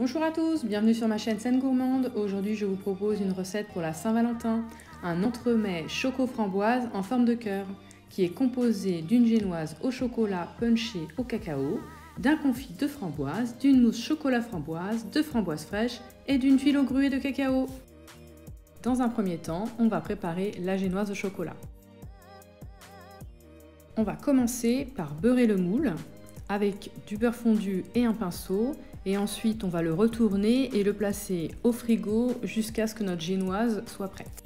Bonjour à tous, bienvenue sur ma chaîne Scène Gourmande. Aujourd'hui je vous propose une recette pour la Saint-Valentin, un entremets choco-framboise en forme de cœur qui est composé d'une génoise au chocolat punché au cacao, d'un confit de framboise, d'une mousse chocolat framboise, de framboises fraîches et d'une tuile au gruau de cacao. Dans un premier temps, on va préparer la génoise au chocolat. On va commencer par beurrer le moule avec du beurre fondu et un pinceau, et ensuite on va le retourner et le placer au frigo jusqu'à ce que notre génoise soit prête.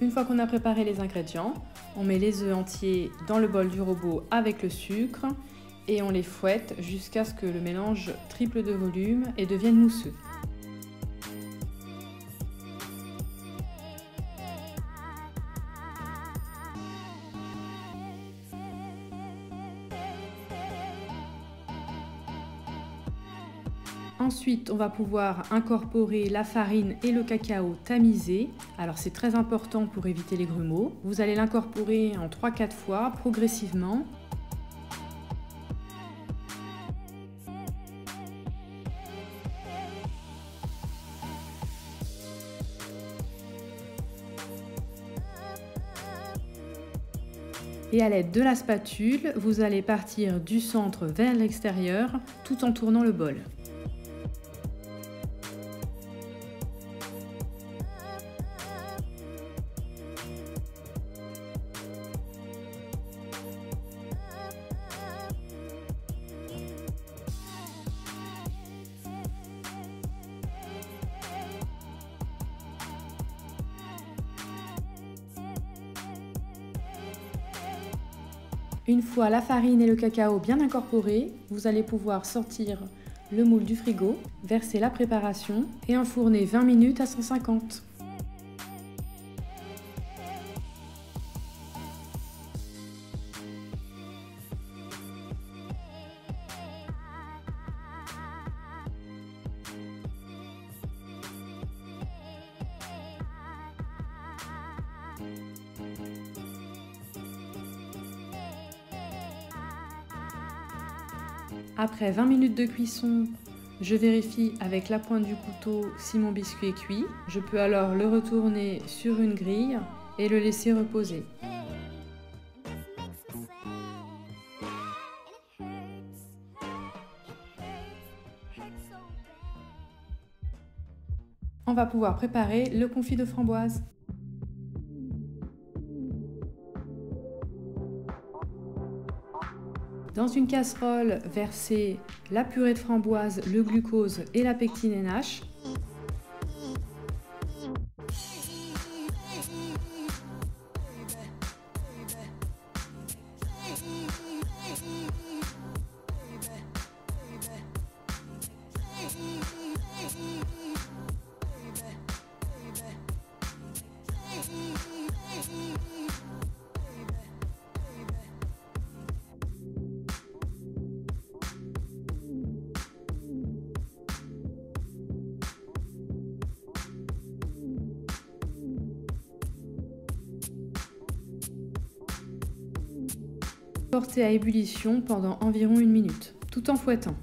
Une fois qu'on a préparé les ingrédients, on met les œufs entiers dans le bol du robot avec le sucre et on les fouette jusqu'à ce que le mélange triple de volume et devienne mousseux. Ensuite, on va pouvoir incorporer la farine et le cacao tamisé. Alors c'est très important pour éviter les grumeaux. Vous allez l'incorporer en 3-4 fois progressivement. Et à l'aide de la spatule, vous allez partir du centre vers l'extérieur tout en tournant le bol. Une fois la farine et le cacao bien incorporés, vous allez pouvoir sortir le moule du frigo, verser la préparation et enfourner 20 minutes à 150. Après 20 minutes de cuisson, je vérifie avec la pointe du couteau si mon biscuit est cuit. Je peux alors le retourner sur une grille et le laisser reposer. On va pouvoir préparer le confit de framboise. Dans une casserole, versez la purée de framboise, le glucose et la pectine NH. Portez à ébullition pendant environ 1 minute, tout en fouettant.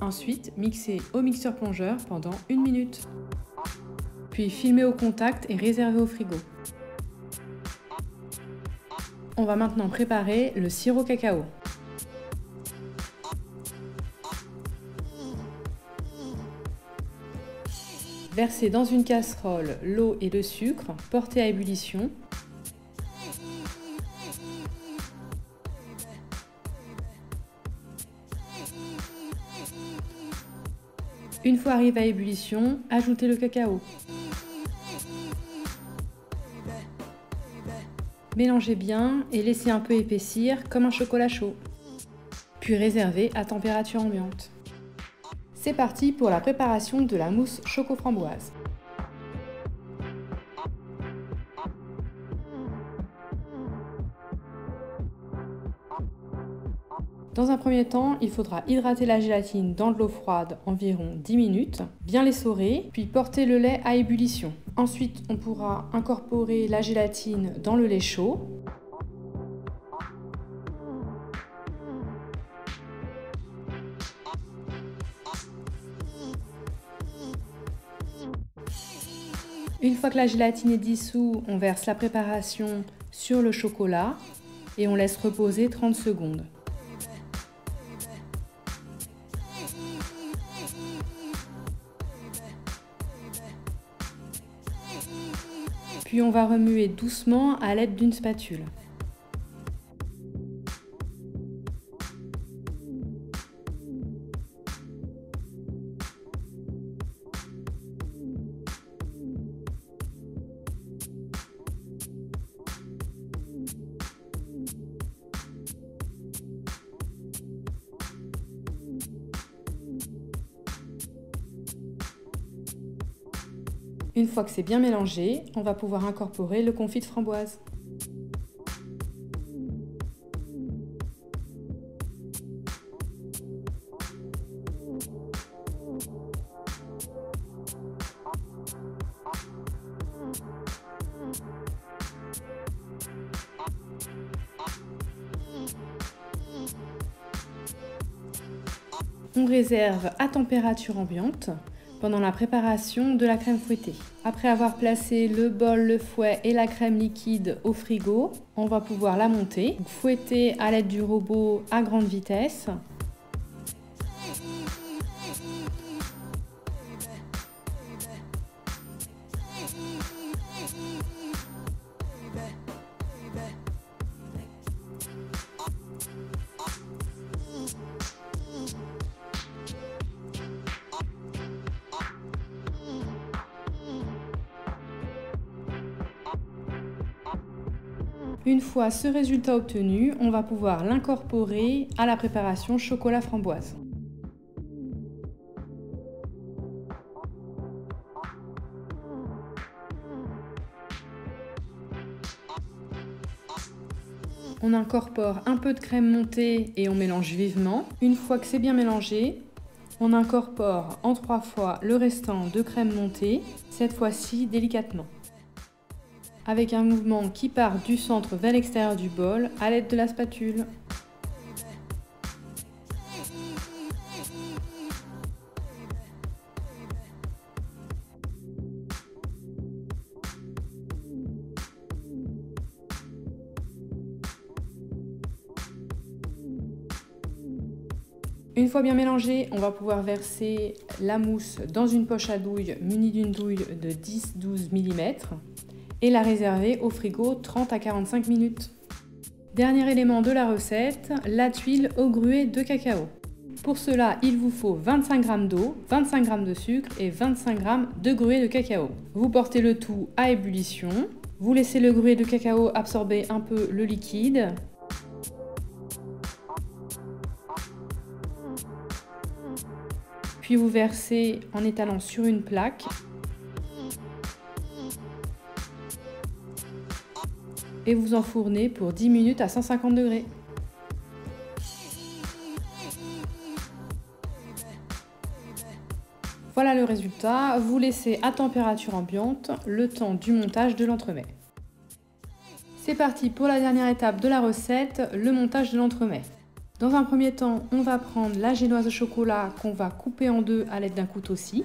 Ensuite, mixez au mixeur plongeur pendant 1 minute. Puis filmez au contact et réservez au frigo. On va maintenant préparer le sirop cacao. Versez dans une casserole l'eau et le sucre, portez à ébullition. Une fois arrivé à ébullition, ajoutez le cacao. Mélangez bien et laissez un peu épaissir comme un chocolat chaud. Puis réservez à température ambiante. C'est parti pour la préparation de la mousse choco-framboise. Dans un premier temps, il faudra hydrater la gélatine dans de l'eau froide environ 10 minutes, bien l'essorer, puis porter le lait à ébullition. Ensuite, on pourra incorporer la gélatine dans le lait chaud. Une fois que la gélatine est dissoute, on verse la préparation sur le chocolat et on laisse reposer 30 secondes. Puis on va remuer doucement à l'aide d'une spatule. Une fois que c'est bien mélangé, on va pouvoir incorporer le confit de framboise. On réserve à température ambiante pendant la préparation de la crème fouettée. Après avoir placé le bol, le fouet et la crème liquide au frigo, on va pouvoir la monter, fouetter à l'aide du robot à grande vitesse. Une fois ce résultat obtenu, on va pouvoir l'incorporer à la préparation chocolat framboise. On incorpore un peu de crème montée et on mélange vivement. Une fois que c'est bien mélangé, on incorpore en 3 fois le restant de crème montée, cette fois-ci délicatement, avec un mouvement qui part du centre vers l'extérieur du bol à l'aide de la spatule. Une fois bien mélangé, on va pouvoir verser la mousse dans une poche à douille munie d'une douille de 10-12 mm et la réserver au frigo 30 à 45 minutes. Dernier élément de la recette, la tuile au gruet de cacao. Pour cela, il vous faut 25 g d'eau, 25 g de sucre et 25 g de gruet de cacao. Vous portez le tout à ébullition, vous laissez le gruet de cacao absorber un peu le liquide. Puis vous versez en étalant sur une plaque. Et vous enfournez pour 10 minutes à 150 degrés. Voilà le résultat, vous laissez à température ambiante le temps du montage de l'entremets. C'est parti pour la dernière étape de la recette, le montage de l'entremets. Dans un premier temps, on va prendre la génoise au chocolat qu'on va couper en deux à l'aide d'un couteau-scie.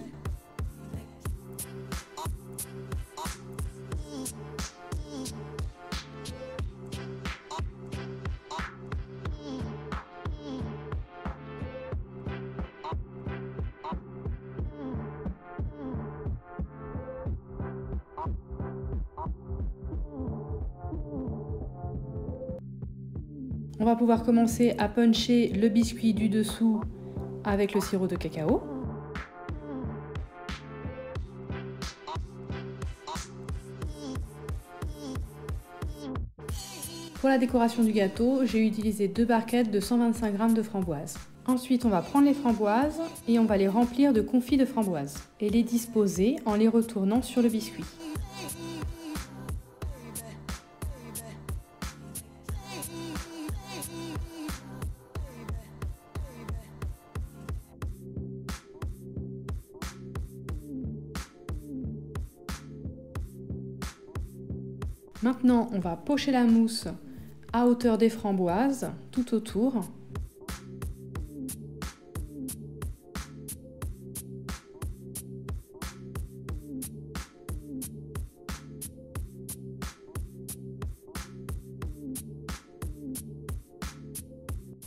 On va pouvoir commencer à puncher le biscuit du dessous avec le sirop de cacao. Pour la décoration du gâteau, j'ai utilisé 2 barquettes de 125 g de framboises. Ensuite, on va prendre les framboises et on va les remplir de confit de framboise et les disposer en les retournant sur le biscuit. Maintenant, on va pocher la mousse à hauteur des framboises tout autour.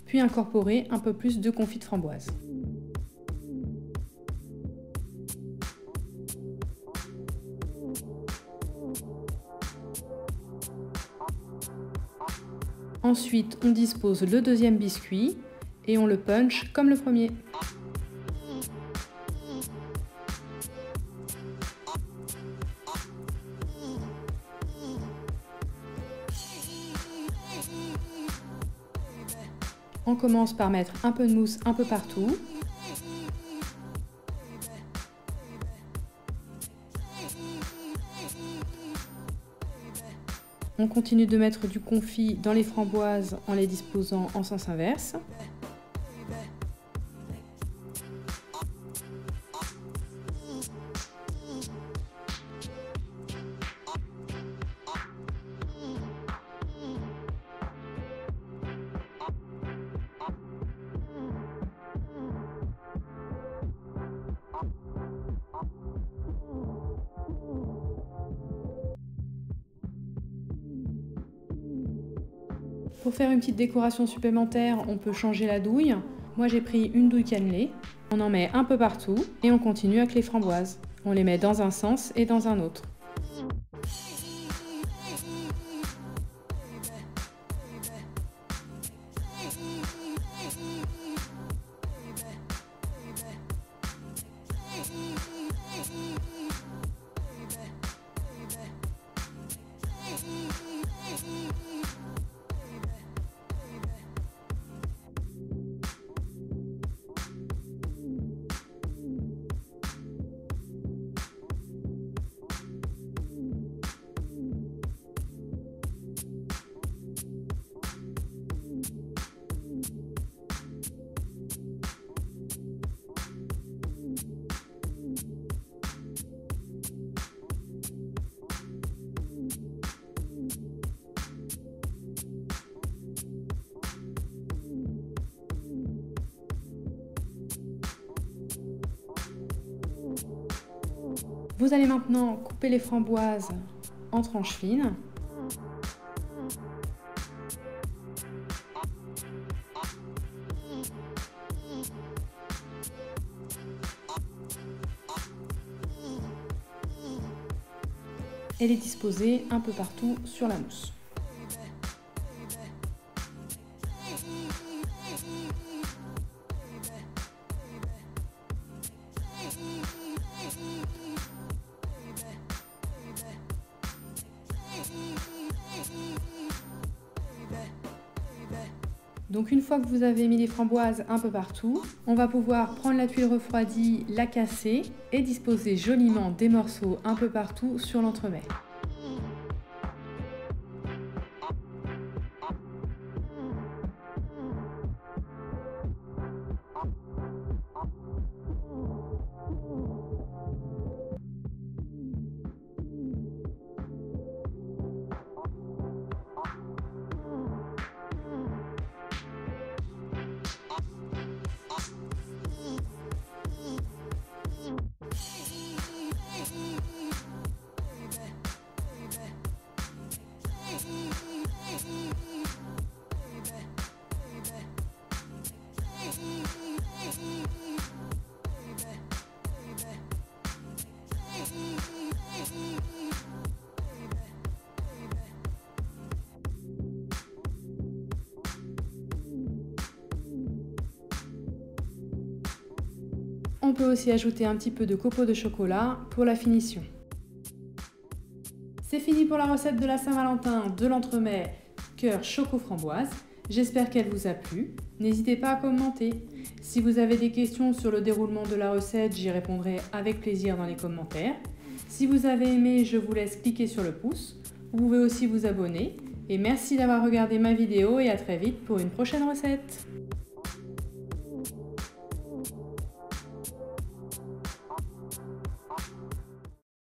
Puis incorporer un peu plus de confit de framboise. Ensuite, on dispose le deuxième biscuit et on le punch comme le premier. On commence par mettre un peu de mousse un peu partout. On continue de mettre du confit dans les framboises en les disposant en sens inverse. Pour faire une petite décoration supplémentaire, on peut changer la douille. Moi j'ai pris une douille cannelée. On en met un peu partout et on continue avec les framboises. On les met dans un sens et dans un autre. Vous allez maintenant couper les framboises en tranches fines. Et les disposer un peu partout sur la mousse. Donc une fois que vous avez mis les framboises un peu partout, on va pouvoir prendre la tuile refroidie, la casser et disposer joliment des morceaux un peu partout sur l'entremets. On peut aussi ajouter un petit peu de copeaux de chocolat pour la finition. C'est fini pour la recette de la Saint-Valentin de l'entremets cœur choco framboise. J'espère qu'elle vous a plu. N'hésitez pas à commenter. Si vous avez des questions sur le déroulement de la recette, j'y répondrai avec plaisir dans les commentaires. Si vous avez aimé, je vous laisse cliquer sur le pouce. Vous pouvez aussi vous abonner. Et merci d'avoir regardé ma vidéo et à très vite pour une prochaine recette.